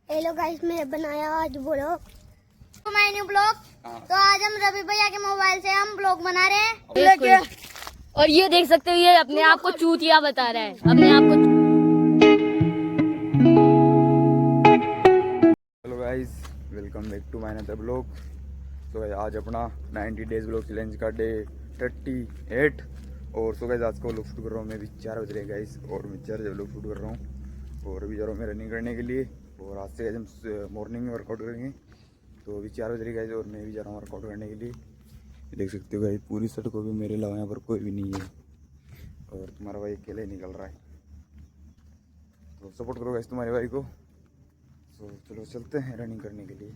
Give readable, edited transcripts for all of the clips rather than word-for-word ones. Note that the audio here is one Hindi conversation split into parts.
हेलो गाइस, मैं बनाया आज ब्लॉग तो माय न्यू ब्लॉग। तो आज हम रवि भैया के मोबाइल से हम ब्लॉग बना रहे हैं। और ये देख सकते हो, ये अपने आप को चूतिया बता रहा है अपने आप को। Hello guys, welcome back to my another blog. तो गाइस आज अपना 90 डेज ब्लॉग चैलेंज का डे 38। और सो गाइस आज को व्लॉग शूट कर रहा हूँ मैं। अभी 4 बज रहे हैं गाइस और मैं 4 बजे व्लॉग शूट कर रहा हूँ। और अभी जा रहा हूँ मैं रनिंग करने के लिए। और आज से हम मॉर्निंग में वर्कआउट करेंगे। तो अभी 4 बज रही गाइस और मैं भी जा रहा हूँ वर्कआउट करने के लिए। देख सकते हो गाइस पूरी सड़क को भी मेरे अलावा यहाँ पर कोई भी नहीं है और तुम्हारा भाई अकेले निकल रहा है। तो सपोर्ट करो गाइस तुम्हारे भाई को। तो चलो चलते हैं रनिंग करने के लिए।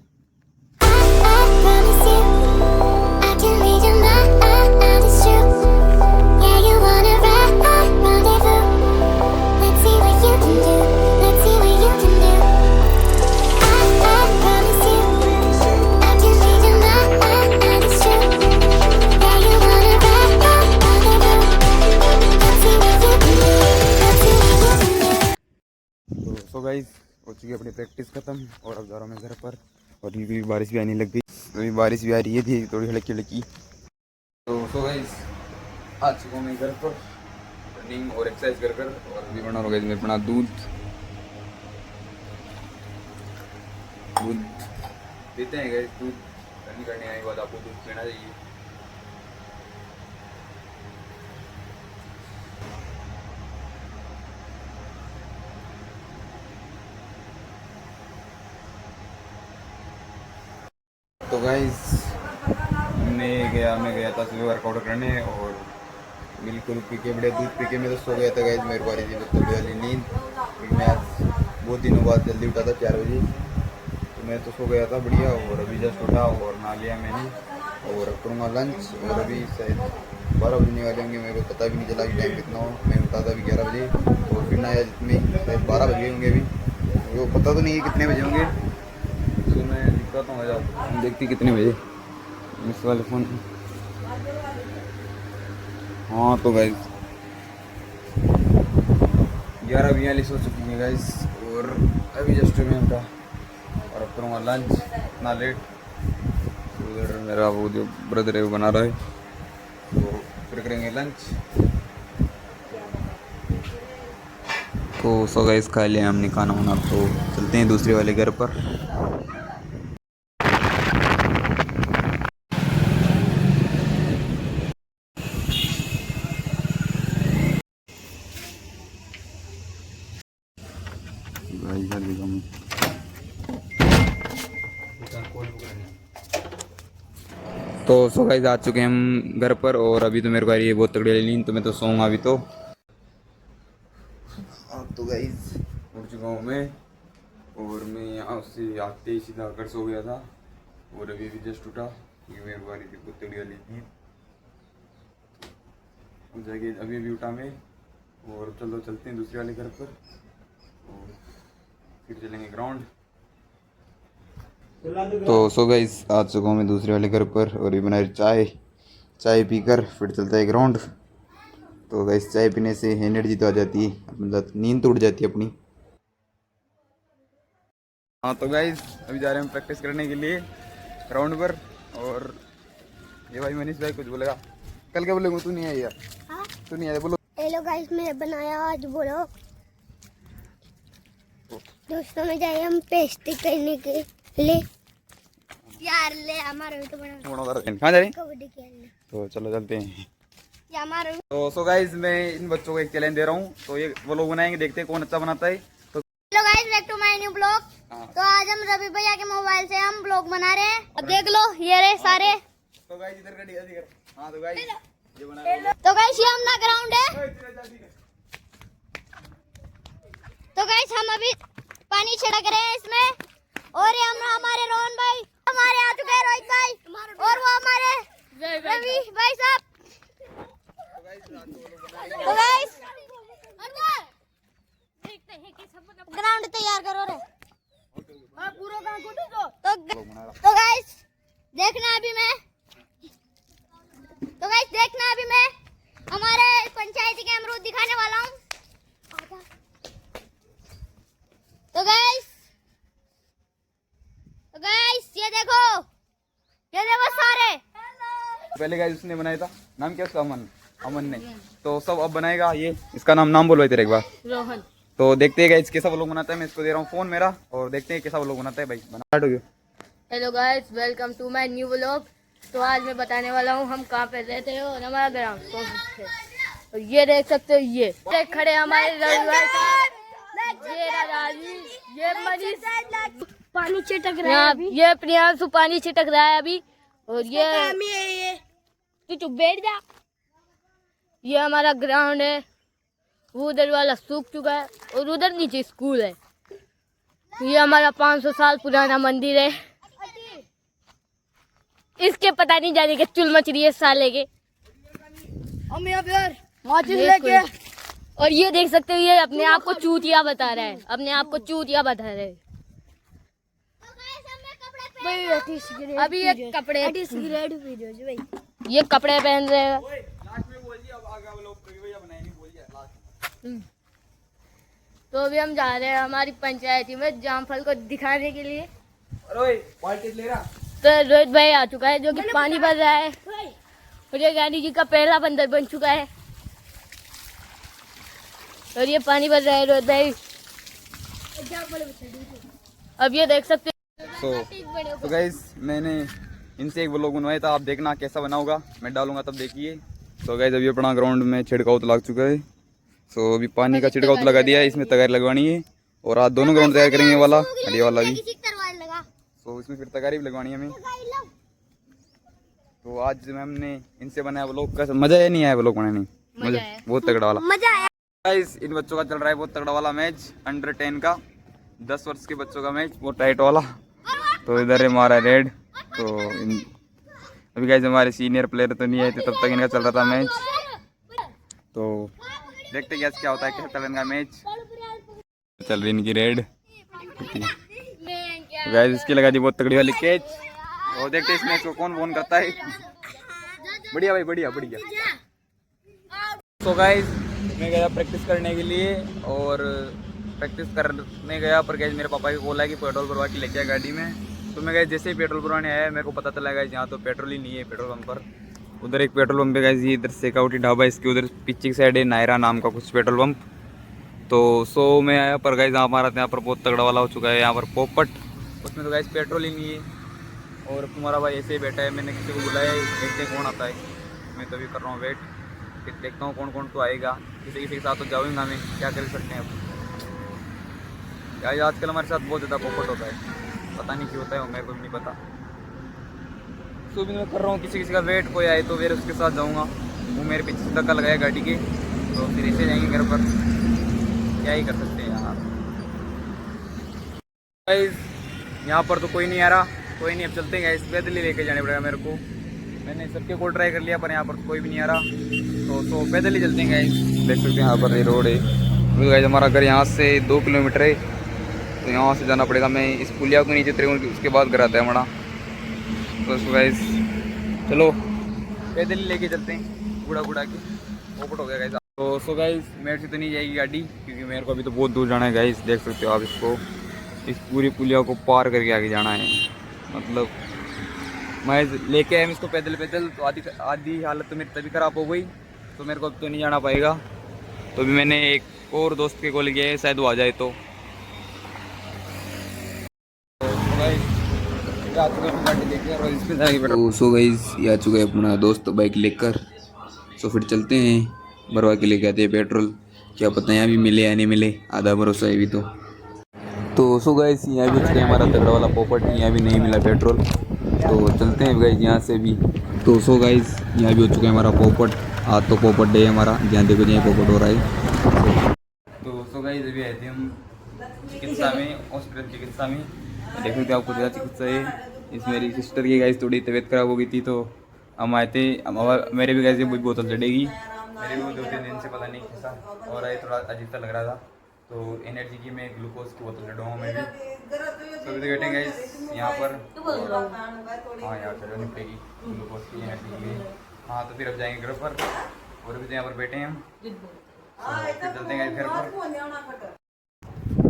तो गाइस हो चुकी है अपनी प्रैक्टिस खत्म और अब जा रहा हूँ मैं घर पर। और क्योंकि बारिश भी आने लग गई, अभी बारिश भी आ रही है थी थोड़ी हल्की हल्की। तो गाइस आ चुका हूँ मैं घर पर रनिंग और एक्सरसाइज कर कर। और अभी बना होगा इसमें अपना दूध पीते हैं गाइस। दूध रनिंग करने आने के बाद आपको दूध पीना चाहिए। तो गाइस मैं गया था सुबह वर्कआउट करने और बिल्कुल पी के बढ़िया दूध पी के मैं तो सो गया था गाइस। मेरे को आ रही थी थोड़ी वाली नींद क्योंकि मैं आज बहुत दिनों बाद जल्दी उठा था 4 बजे। तो मैं तो सो गया था बढ़िया और अभी जस्ट उठा और नहा लिया मैंने और अब करूँगा लंच। और अभी शायद 12 बजने वाले होंगे, मेरे को पता भी नहीं चला कि टाइम कितना हो। मैं उठा था अभी 11 बजे और फिर नहाया जितने शायद 12 बज गए होंगे अभी। वो पता तो नहीं है कितने बजे होंगे। तो मैं दिखाता हूँ हम देखती कितने बजे इस वाले फ़ोन। हाँ तो गाइस 11:42 हो चुकी है गाइस और अभी जस्ट मैं उठा और अब करूँगा लंच। इतना लेट उधर मेरा वो जो ब्रदर है वो बना रहा है तो फिर करेंगे लंच। तो सो गाइस खा लिया हमने खाना वाना। तो चलते हैं दूसरे वाले घर पर। तो सो गाइस आ चुके हैं हम घर पर और अभी तो मेरे को आ रही है बहुत तगड़ी नींद। तो मैं तो सोऊंगा अभी तो। तो गाइस उठ चुका हूँ मैं और मैं यहाँ से आते ही सीधा घर सो गया था और अभी जस्ट उठा क्योंकि मेरे को आ रही थी बहुत तगड़ी वाली नींद। जाके अभी उठा मैं और चलो चलते हैं दूसरे वाले घर पर और फिर चलेंगे ग्राउंड। तो सो गाइस आ चुका हूँ मैं दूसरे वाले घर पर और ये बनाई चाय पीकर फिर चलता है ग्राउंड। तो गाइस चाय पीने से एनर्जी तो आ जाती है, मतलब नींद तो उड़ जाती है अपनी। हाँ तो गाइस अभी जा रहे हैं प्रैक्टिस करने के लिए ग्राउंड पर। और ये भाई मनीष भाई कुछ बोलेगा। कल क्या बोलेगा? तू नहीं आया यार। हाँ? तू नहीं आया बोलो। हेलो गाइस, मैं बनाया आज ब्लॉग। दोस्तों में जाए हम पेस्टिंग करने के लिए यार। ले हमारे भी तो बना कहाँ जा रहे हैं? कबड्डी खेलने। तो चलो चलते हैं। ये हमारे तो सो गाइस मैं इन बच्चों को एक चैलेंज दे रहा हूँ। तो ये वो लोग बनाएंगे, देखते हैं कौन अच्छा बनाता है। तो hello guys, back to my new blog. तो आज हम रवि भैया के मोबाइल से हम ब्लॉग बना रहे हैं। अब देख लो ये रहे सारे। तो गाइस इधर का दिखा। हाँ तो गाइस ये बना रहे हैं। तो गाइस ये अपना ग्राउंड है। तो गाइस हम अभी पानी छिड़क रहे हैं इसमें। और ये हम हमारे रोहन भाई हमारे आ चुके हैं, रोहित भाई और वो हमारे रवि भाई साहब। तो गाइस ग्राउंड तैयार करो रे। तो गाइस देखना अभी मैं हमारे पंचायती के अमरूद दिखाने वाला हूँ। तो गाइस ये देखो सारे। पहले गाइस उसने बनाया था, नाम क्या उसका? अमन। अमन ने तो सब अब बनाएगा ये। इसका नाम बोलो तेरे एक बार। रोहन। तो देखते हैं गाइस कैसा वो लोग बनाता है। मैं इसको दे रहा हूँ फोन मेरा और देखते हैं कैसा वो लोग बनाता है। भाई बना स्टार्ट हो गया। Hello guys, welcome to my new vlog. तो आज मैं बताने वाला हूँ हम कहाँ पे रहते हैं और हमारा ग्राउंड कौन सा है। और ये देख सकते हो, ये खड़े हमारे रवि भाई साहब, ये राजी, ये मनीष, पानी छिटक यहाँ ये प्रियांशु पानी छिटक रहा है अभी। और ये तू चुप बैठ जा। ये हमारा ग्राउंड है, वो उधर वाला सूख चुका है और उधर नीचे स्कूल है। ये हमारा 500 साल पुराना मंदिर है। इसके पता नहीं जाने के चुल मच रही है साले के। और ये देख सकते हो, ये अपने आप को चूतिया बता रहा है, अपने आप को चूतिया बता रहा है। अभी ये कपड़े पहन रहे हैं। तो अभी हम जा रहे हैं हमारी पंचायती में जामफल को दिखाने के लिए। तो रोहित भाई आ चुका है जो कि पानी भर रहा है और ये गांधी जी का पहला बंदर बन चुका है और ये पानी भर रहा है रोहित भाई। अब ये देख सकते तो गाइस मैंने इनसे एक व्लॉग बनवाया था, आप देखना कैसा बना होगा, मैं डालूंगा तब देखिए। तो गाइस अभी अपना ग्राउंड में छिड़काव तो लग चुका है। तो अभी पानी का छिड़काव तो लगा दिया है, इसमें तगारी लगवानी है और आज दोनों ग्राउंड तैयार करेंगे, वाला और ये वाला भी। तो इसमें फिर तगारी भी लगवानी है हमें। तो आज हमने इनसे बनाया व्लॉग, कैसा मजा है? नहीं आया व्लॉग बनाने में? मजा बहुत तगड़ा वाला मजा आया। गाइस इन बच्चों का चल रहा है बहुत तगड़ा वाला मैच, अंडर 10 का 10 वर्ष के बच्चों का मैच, वो टाइट वाला। तो इधर है हमारा रेड। तो अभी गाइस हमारे सीनियर प्लेयर तो नहीं आए थे, तब तक इनका चल रहा था मैच। तो देखते हैं क्या होता है, कैसा चल इनका मैच। चल रही इनकी रेड। तो गाइस इसकी लगा दी बहुत तगड़ी वाली कैच और देखते हैं इस मैच को कौन फोन करता है। बढ़िया भाई, बढ़िया बढ़िया। तो गाइस मैं गया प्रैक्टिस करने के लिए और प्रैक्टिस करने गया, पर गाइस मेरे पापा की कॉल है कि पेट्रोल भरवा के लेके आया गाड़ी में। तो मैं गाइस जैसे ही पेट्रोल भरवाने आया मेरे को पता चला गाइस यहाँ तो पेट्रोल ही नहीं है पेट्रोल पंप पर। उधर एक पेट्रोल पंप है गाइस, ये इधर सेकाउटी ढाबा, इसके उधर पीछे की साइड है नायरा नाम का कुछ पेट्रोल पंप। तो सो मैं आया, पर गाइस हमारा यहाँ पर बहुत तगड़ा वाला हो चुका है यहाँ पर पोपट, उसमें तो गाइस पेट्रोल ही नहीं है। और तुम्हारा भाई ऐसे ही बैठा है, मैंने किसी को बुलाया, देखते कौन आता है। मैं तो अभी कर रहा हूँ वेट, फिर देखता हूँ कौन कौन तो आएगा। किसी के साथ तो जाऊँगा मैं, क्या कर सकते हैं अब। क्या आजकल हमारे साथ बहुत ज़्यादा पोपट होता है, पता नहीं क्यों होता है, मेरे को भी नहीं पता। तो भी मैं कर रहा हूँ किसी का वेट, कोई आए तो फिर उसके साथ जाऊँगा। वो मेरे पीछे से धक्का लगाया गाड़ी के, तो फिर ऐसे जाएंगे घर पर, क्या ही कर सकते हैं यार। गाइस यहाँ पर तो कोई नहीं आ रहा, कोई नहीं, अब चलते हैं गाइस, पैदल ही लेके जाने पड़ेगा मेरे को। मैंने सबके को ट्राई कर लिया पर यहाँ पर तो कोई भी नहीं आ रहा, तो पैदल ही चलते हैं गाइस। देख सकते हैं यहाँ पर ये रोड है। तो गाइस हमारा घर यहाँ से 2 किलोमीटर है, तो यहाँ से जाना पड़ेगा। मैं इस पुलिया को नीचे उतरूँगी, उसके बाद घर आता है हमारा। तो गाइस चलो पैदल ही लेके चलते हैं, बूढ़ा के पोपट हो गया गाइस। तो सो गाइस मेरे से तो नहीं जाएगी गाड़ी, क्योंकि मेरे को अभी तो बहुत दूर जाना है गाइस। देख सकते हो आप इसको, इस पूरी पुलिया को पार करके आगे जाना है। मतलब मैं लेके आया इसको पैदल, तो आधी हालत तो मेरी तभी खराब हो गई, तो मेरे को अब तो नहीं जाना पाएगा। तो अभी मैंने एक और दोस्त के कॉल किया है, शायद वो आ जाए तो सो गाइस ये आ चुका है अपना दोस्त बाइक लेकर। तो फिर चलते हैं, भरवा के लेके आते हैं पेट्रोल, क्या पता यहाँ भी मिले या नहीं मिले, आधा भरोसा है भी। तो सो गाइस यहाँ भी चुके हमारा तगड़ा वाला पोपट, यहाँ भी नहीं मिला पेट्रोल, तो चलते हैं गाइस यहाँ से भी। तो सो गाइस यहाँ भी हो चुका है हमारा पोपट, आज तो पोपट डे है हमारा, जहाँ देखो जहाँ पोपट हो रहा है। तो सो गाइस अभी आए थे हम चिकित्सा में, हॉस्पिटल चिकित्सा में। देख सकते आपको ज़्यादा चिकित्सा है। इस मेरी सिस्टर की गाइस थोड़ी तबीयत खराब हो गई थी, तो हम आए थे। मेरे भी गाइस ये बोतल चढ़ेगी, मेरे भी 2-3 दिन से पता नहीं कैसा और आए, थोड़ा अजीब सा लग रहा था। तो एनर्जी की मैं ग्लूकोज की बोतल चढ़ाऊँगा मैं भी। तो अभी बैठेंगे गाइस यहाँ पर, हाँ यार चलो निपटेगी ग्लूकोज की एनर्जी की। हाँ तो फिर अब जाएंगे घर पर, और अभी तो यहाँ पर बैठे हैं हम, फिर चलते हैं घर पर।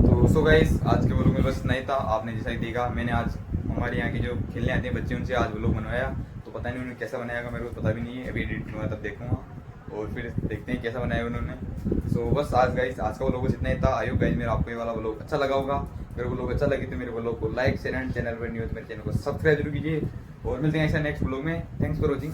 तो सो गाइस आज के व्लॉग में बस नहीं था, आपने जैसा ही देखा, मैंने आज हमारे यहाँ के जो खेलने आते हैं बच्चे, उनसे आज व्लॉग बनवाया। तो पता नहीं उन्होंने कैसा बनाया मेरे को पता भी नहीं है, अभी एडिट करूँगा तब देखूँगा और फिर देखते हैं कैसा बनाया उन्होंने। सो बस आज गाइस आज का व्लॉग बस इतना ही था। आई होप गाइस मेरा आपको ये वाला व्लॉग अच्छा लगा होगा। मेरे को व्लॉग अच्छा लगे तो मेरे व्लॉग को लाइक शेयर एंड चैनल पर न्यू तो मेरे चैनल को सब्सक्राइब जरूर कीजिए और मिलते हैं ऐसा नेक्स्ट व्लॉग में। Thanks for watching.